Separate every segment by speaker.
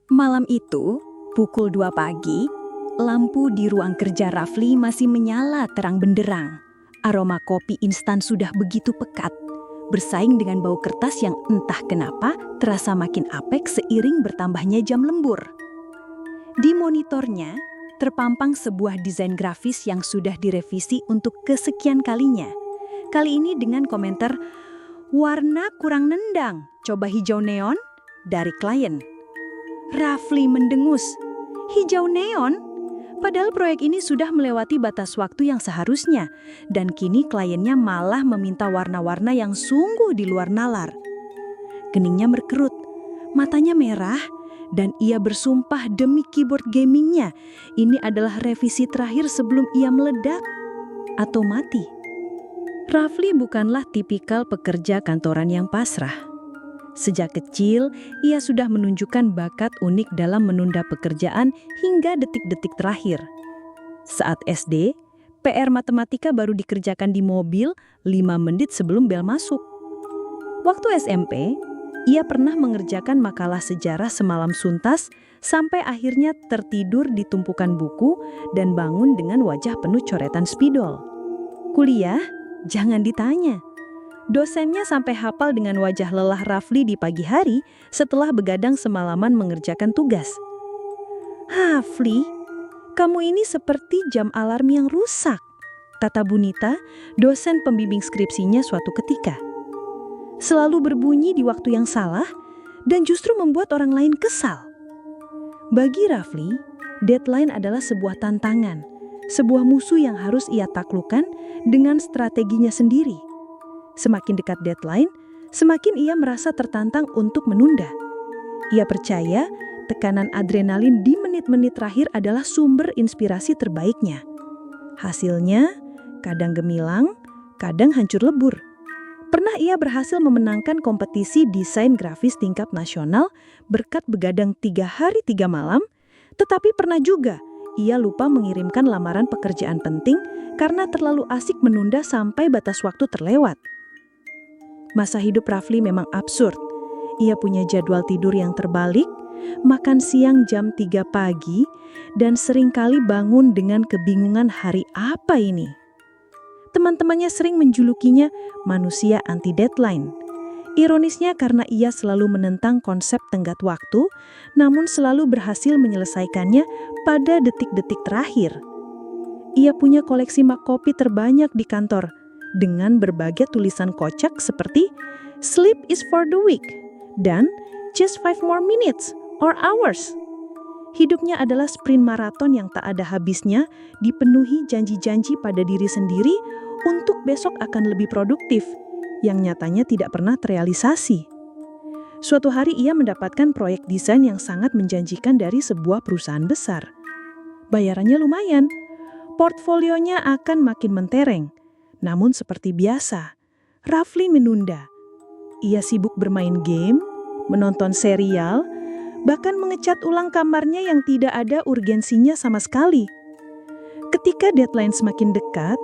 Speaker 1: Malam itu, pukul 2 pagi, lampu di ruang kerja Rafli masih menyala terang benderang. Aroma kopi instan sudah begitu pekat, bersaing dengan bau kertas yang entah kenapa terasa makin apek seiring bertambahnya jam lembur. Di monitornya, terpampang sebuah desain grafis yang sudah direvisi untuk kesekian kalinya. Kali ini dengan komentar, "Warna kurang nendang, coba hijau neon," dari klien. Rafli mendengus, hijau neon? Padahal proyek ini sudah melewati batas waktu yang seharusnya, dan kini kliennya malah meminta warna-warna yang sungguh di luar nalar. Keningnya berkerut, matanya merah, dan ia bersumpah demi keyboard gamingnya, ini adalah revisi terakhir sebelum ia meledak atau mati. Rafli bukanlah tipikal pekerja kantoran yang pasrah. Sejak kecil, ia sudah menunjukkan bakat unik dalam menunda pekerjaan hingga detik-detik terakhir. Saat SD, PR matematika baru dikerjakan di mobil 5 menit sebelum bel masuk. Waktu SMP, ia pernah mengerjakan makalah sejarah semalam suntas sampai akhirnya tertidur di tumpukan buku dan bangun dengan wajah penuh coretan spidol. Kuliah, jangan ditanya. Dosennya sampai hafal dengan wajah lelah Rafli di pagi hari setelah begadang semalaman mengerjakan tugas. "Rafli, kamu ini seperti jam alarm yang rusak," kata Bunita, dosen pembimbing skripsinya suatu ketika. Selalu berbunyi di waktu yang salah dan justru membuat orang lain kesal. Bagi Rafli, deadline adalah sebuah tantangan, sebuah musuh yang harus ia taklukkan dengan strateginya sendiri. Semakin dekat deadline, semakin ia merasa tertantang untuk menunda. Ia percaya tekanan adrenalin di menit-menit terakhir adalah sumber inspirasi terbaiknya. Hasilnya, kadang gemilang, kadang hancur lebur. Pernah ia berhasil memenangkan kompetisi desain grafis tingkat nasional berkat begadang 3 hari 3 malam, tetapi pernah juga ia lupa mengirimkan lamaran pekerjaan penting karena terlalu asik menunda sampai batas waktu terlewat. Masa hidup Rafli memang absurd. Ia punya jadwal tidur yang terbalik, makan siang jam 3 pagi, dan seringkali bangun dengan kebingungan hari apa ini. Teman-temannya sering menjulukinya manusia anti-deadline. Ironisnya karena ia selalu menentang konsep tenggat waktu, namun selalu berhasil menyelesaikannya pada detik-detik terakhir. Ia punya koleksi mug kopi terbanyak di kantor, dengan berbagai tulisan kocak seperti "Sleep is for the weak" dan "Just 5 more minutes or hours". Hidupnya adalah sprint maraton yang tak ada habisnya, dipenuhi janji-janji pada diri sendiri untuk besok akan lebih produktif, yang nyatanya tidak pernah terrealisasi. Suatu hari ia mendapatkan proyek desain yang sangat menjanjikan dari sebuah perusahaan besar. Bayarannya lumayan, portfolionya akan makin mentereng. Namun seperti biasa, Rafli menunda. Ia sibuk bermain game, menonton serial, bahkan mengecat ulang kamarnya yang tidak ada urgensinya sama sekali. Ketika deadline semakin dekat,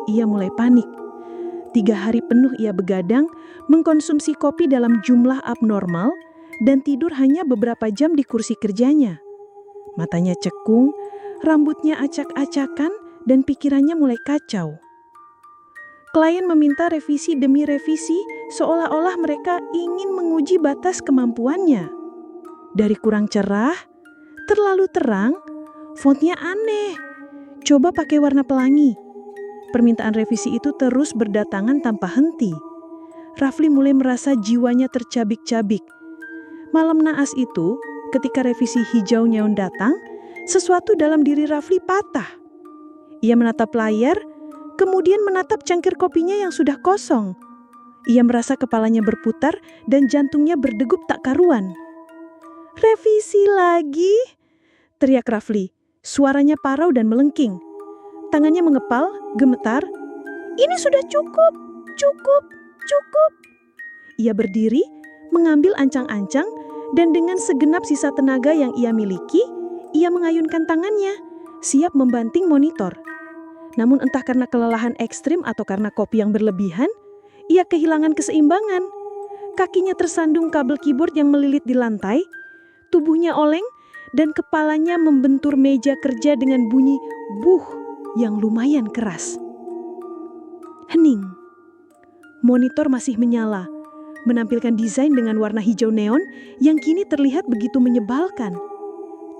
Speaker 1: ia mulai panik. 3 hari penuh ia begadang, mengkonsumsi kopi dalam jumlah abnormal, dan tidur hanya beberapa jam di kursi kerjanya. Matanya cekung, rambutnya acak-acakan, dan pikirannya mulai kacau. Klien meminta revisi demi revisi, seolah-olah mereka ingin menguji batas kemampuannya. Dari kurang cerah, terlalu terang, fontnya aneh. Coba pakai warna pelangi. Permintaan revisi itu terus berdatangan tanpa henti. Rafli mulai merasa jiwanya tercabik-cabik. Malam naas itu, ketika revisi hijau neon datang, sesuatu dalam diri Rafli patah. Ia menatap layar, kemudian menatap cangkir kopinya yang sudah kosong. Ia merasa kepalanya berputar dan jantungnya berdegup tak karuan. "Revisi lagi?" teriak Rafli. Suaranya parau dan melengking. Tangannya mengepal, gemetar. "Ini sudah cukup, cukup, cukup." Ia berdiri, mengambil ancang-ancang, dan dengan segenap sisa tenaga yang ia miliki, ia mengayunkan tangannya, siap membanting monitor. Namun entah karena kelelahan ekstrim atau karena kopi yang berlebihan, ia kehilangan keseimbangan. Kakinya tersandung kabel keyboard yang melilit di lantai, tubuhnya oleng
Speaker 2: dan kepalanya membentur meja kerja dengan bunyi buh yang lumayan keras. Hening. Monitor masih menyala, menampilkan desain dengan warna hijau neon yang kini terlihat begitu menyebalkan.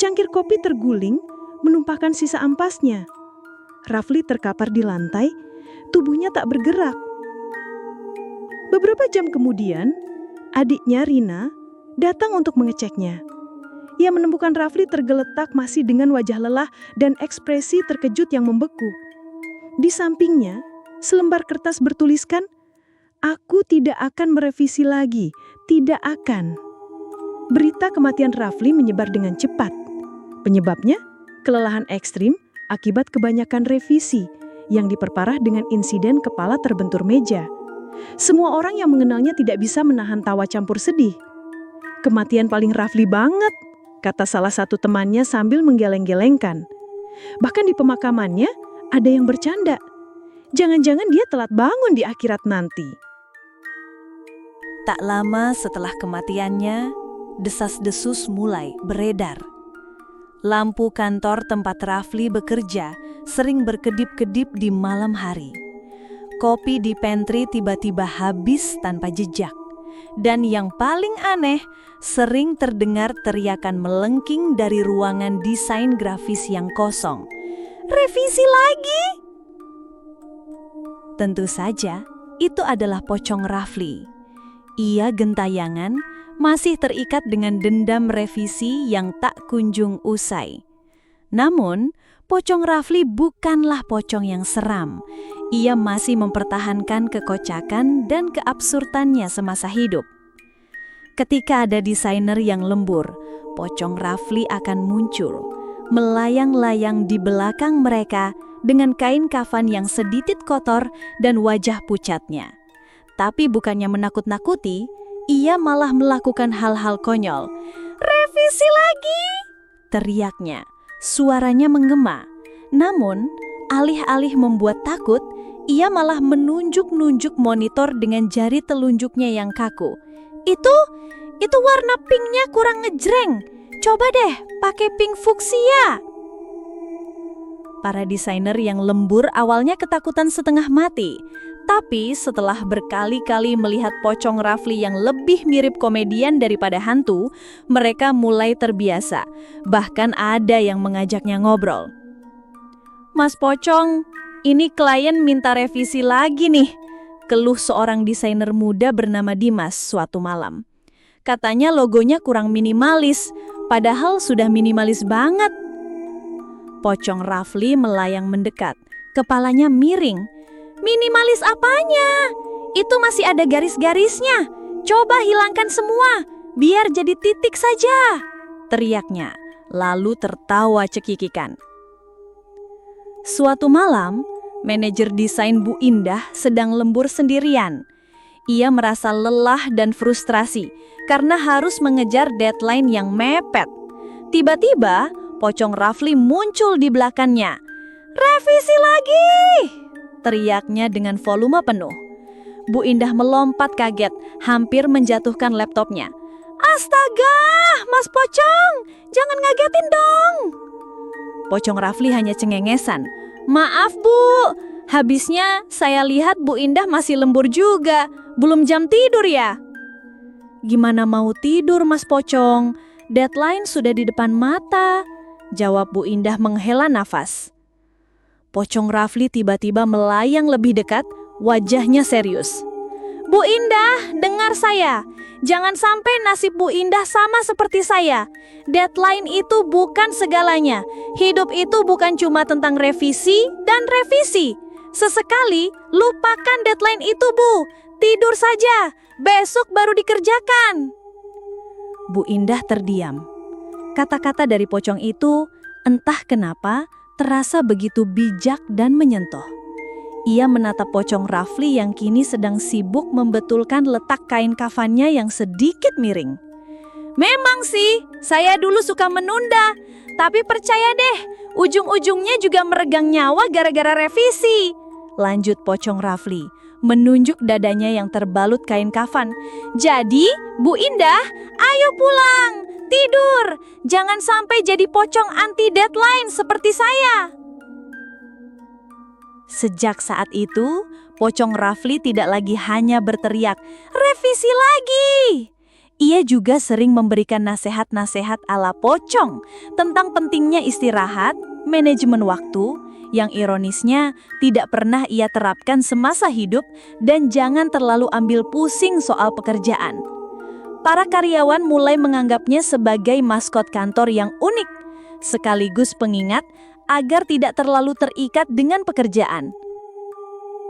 Speaker 2: Cangkir kopi terguling, menumpahkan sisa ampasnya. Rafli terkapar di lantai, tubuhnya tak bergerak. Beberapa jam kemudian, adiknya Rina datang untuk mengeceknya. Ia menemukan Rafli tergeletak masih dengan wajah lelah dan ekspresi terkejut yang membeku. Di sampingnya, selembar kertas bertuliskan, "Aku tidak akan merevisi lagi, tidak akan." Berita kematian Rafli menyebar dengan cepat. Penyebabnya, kelelahan ekstrim akibat kebanyakan revisi yang diperparah dengan insiden kepala terbentur meja. Semua orang yang mengenalnya tidak bisa menahan tawa campur sedih. "Kematian paling Rafli banget," kata salah satu temannya sambil menggeleng-gelengkan. Bahkan di pemakamannya ada yang bercanda. Jangan-jangan dia telat bangun di akhirat nanti.
Speaker 1: Tak lama setelah kematiannya, desas-desus mulai beredar. Lampu kantor tempat Rafli bekerja sering berkedip-kedip di malam hari. Kopi di pantry tiba-tiba habis tanpa jejak. Dan yang paling aneh, sering terdengar teriakan melengking dari ruangan desain grafis yang kosong. "Revisi lagi!" Tentu saja, itu adalah pocong Rafli. Ia gentayangan, masih terikat dengan dendam revisi yang tak kunjung usai. Namun, pocong Rafli bukanlah pocong yang seram. Ia masih mempertahankan kekocakan dan keabsurdannya semasa hidup. Ketika ada desainer yang lembur, pocong Rafli akan muncul, melayang-layang di belakang mereka dengan kain kafan yang sedikit kotor dan wajah pucatnya. Tapi bukannya menakut-nakuti, ia malah melakukan hal-hal konyol. "Revisi lagi!" teriaknya. Suaranya menggema. Namun, alih-alih membuat takut, ia malah menunjuk-nunjuk monitor dengan jari telunjuknya yang kaku. Itu warna pinknya kurang ngejreng. Coba deh pakai pink fuksia." Para desainer yang lembur awalnya ketakutan setengah mati. Tapi setelah berkali-kali melihat pocong Rafli yang lebih mirip komedian daripada hantu, mereka mulai terbiasa. Bahkan ada yang mengajaknya ngobrol. "Mas Pocong, ini klien minta revisi lagi nih," keluh seorang desainer muda bernama Dimas suatu malam. "Katanya logonya kurang minimalis, padahal sudah minimalis banget." Pocong Rafli melayang mendekat, kepalanya miring. "Minimalis apanya? Itu masih ada garis-garisnya. Coba hilangkan semua, biar jadi titik saja," teriaknya, lalu tertawa cekikikan. Suatu malam, manajer desain Bu Indah sedang lembur sendirian. Ia merasa lelah dan frustrasi karena harus mengejar deadline yang mepet. Tiba-tiba, pocong Rafli muncul di belakangnya. "Revisi lagi!" teriaknya dengan volume penuh. Bu Indah melompat kaget, hampir menjatuhkan laptopnya. "Astaga, Mas Pocong, jangan ngagetin dong!" Pocong Rafli hanya cengengesan. "Maaf Bu, habisnya saya lihat Bu Indah masih lembur juga, belum jam tidur ya?" "Gimana mau tidur Mas Pocong? Deadline sudah di depan mata," jawab Bu Indah menghela nafas. Pocong Rafli tiba-tiba melayang lebih dekat, wajahnya serius. "Bu Indah, dengar saya. Jangan sampai nasib Bu Indah sama seperti saya. Deadline itu bukan segalanya. Hidup itu bukan cuma tentang revisi dan revisi. Sesekali lupakan deadline itu, Bu. Tidur saja, besok baru dikerjakan." Bu Indah terdiam. Kata-kata dari pocong itu, entah kenapa, terasa begitu bijak dan menyentuh. Ia menatap pocong Rafli yang kini sedang sibuk membetulkan letak kain kafannya yang sedikit miring. "Memang sih, saya dulu suka menunda. Tapi percaya deh, ujung-ujungnya juga meregang nyawa gara-gara revisi," lanjut pocong Rafli, menunjuk dadanya yang terbalut kain kafan. "Jadi, Bu Indah, ayo pulang. Tidur! Jangan sampai jadi pocong anti deadline seperti saya. Sejak saat itu, pocong Rafli tidak lagi hanya berteriak, "Revisi lagi!" Ia juga sering memberikan nasihat-nasihat ala pocong tentang pentingnya istirahat, manajemen waktu, yang ironisnya tidak pernah ia terapkan semasa hidup, dan jangan terlalu ambil pusing soal pekerjaan. Para karyawan mulai menganggapnya sebagai maskot kantor yang unik, sekaligus pengingat agar tidak terlalu terikat dengan pekerjaan.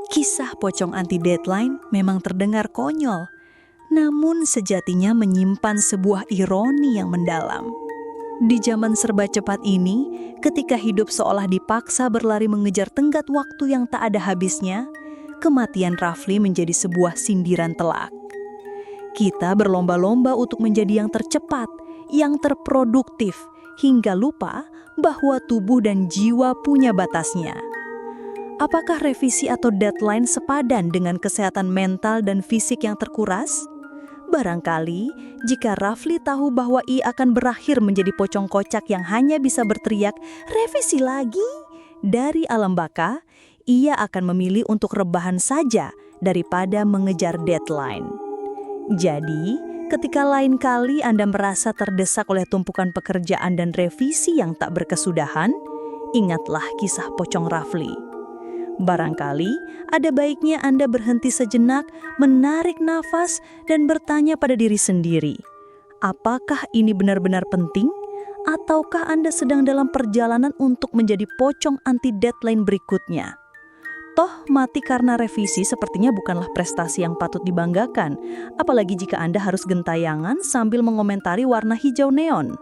Speaker 1: Kisah pocong anti deadline memang terdengar konyol, namun sejatinya menyimpan sebuah ironi yang mendalam. Di zaman serba cepat ini, ketika hidup seolah dipaksa berlari mengejar tenggat waktu yang tak ada habisnya, kematian Rafli menjadi sebuah sindiran telak. Kita berlomba-lomba untuk menjadi yang tercepat, yang terproduktif, hingga lupa bahwa tubuh dan jiwa punya batasnya. Apakah revisi atau deadline sepadan dengan kesehatan mental dan fisik yang terkuras? Barangkali jika Rafli tahu bahwa ia akan berakhir menjadi pocong kocak yang hanya bisa berteriak, "Revisi lagi!" dari alam baka, ia akan memilih untuk rebahan saja daripada mengejar deadline. Jadi, ketika lain kali Anda merasa terdesak oleh tumpukan pekerjaan dan revisi yang tak berkesudahan, ingatlah kisah pocong Rafli. Barangkali ada baiknya Anda berhenti sejenak, menarik nafas, dan bertanya pada diri sendiri, apakah ini benar-benar penting? Ataukah Anda sedang dalam perjalanan untuk menjadi pocong anti deadline berikutnya? Toh mati karena revisi sepertinya bukanlah prestasi yang patut dibanggakan, apalagi jika Anda harus gentayangan sambil mengomentari warna hijau neon.